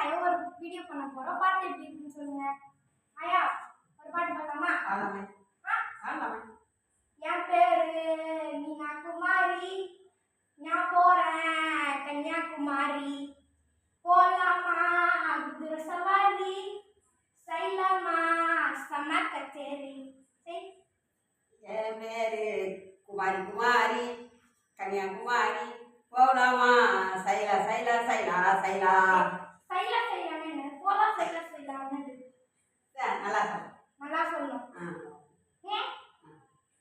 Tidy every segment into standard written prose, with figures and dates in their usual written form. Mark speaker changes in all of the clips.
Speaker 1: ஆயா ஒரு வீடியோ பண்ண போறோம். பாட்டு எப்படி இருக்குன்னு சொல்லுங்க. ஆயா ஒரு பாட்டு பார்க்கலாமா? என் பேரு மீனா குமாரி, நான் போறேன் கன்னியாகுமரி. போலாமா குதிரை சவாரி, சைலமா சம கச்சேரி.
Speaker 2: என் பேரு குமாரி குமாரி, கன்னியாகுமரி. போலாமா சைலா சைலா சைலா சைலா.
Speaker 1: சைலா சைலா என்ன? போலா சைலா சைலா என்னது?
Speaker 2: நல்லா
Speaker 1: சொல்லணும்.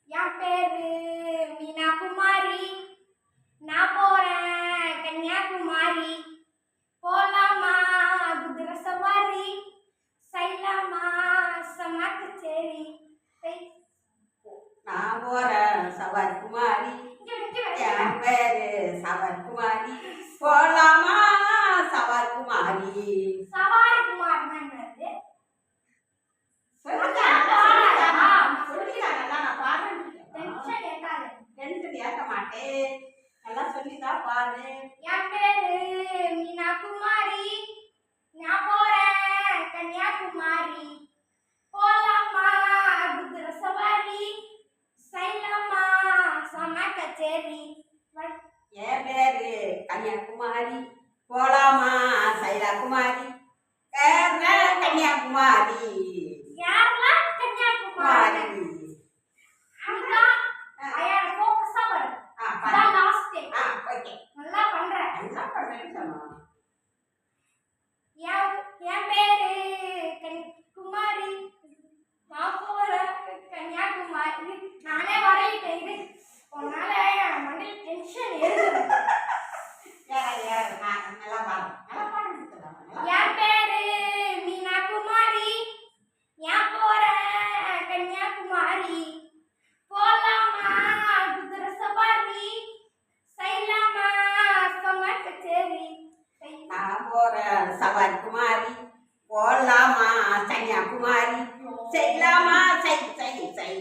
Speaker 1: என் பேரு மீனா குமாரி, நான் போறேன் கன்னியாகுமரி. போலாமா குதிரை சவாரி, சைலமா சம கச்சேரி.
Speaker 2: நான் போறேன் சவாரி குமாரி, என் பேரு சவாரி குமாரி. போலாமா சவாரி குமாரி.
Speaker 1: சவாரி குமார் என்னது?
Speaker 2: ஏற்க மாட்டேன், நல்லா சொல்லிதான் பாரு.
Speaker 1: என் பேரு மீனா குமாரி, நான் போறேன் கன்னியாகுமரி. போலாமா குதிரை சவாரி, சைலமா சம கச்சேரி.
Speaker 2: என் பேரு கன்னியாகுமரி, போலாமா சைலா குமாரி. கன்னியாகுமரி
Speaker 1: கன்னியாகுமரி நல்லா பண்றேன். என் பேரு குமாரி, நான் போறேன் கன்னியாகுமரி. நானே வரையிட்டேன். இது உன்னால மண்டையில் டென்ஷன் ஏறுது. என் பேரு மீனா குமாரி, நான் போறேன் கன்னியாகுமரி. போலாமா குதிரை சவாரி, சைலமா சம கச்சேரி.
Speaker 2: நான் போறேன் சவாரி குமாரி, போலாமா கன்னியாகுமரி. செய்யலாமா சை சை சை.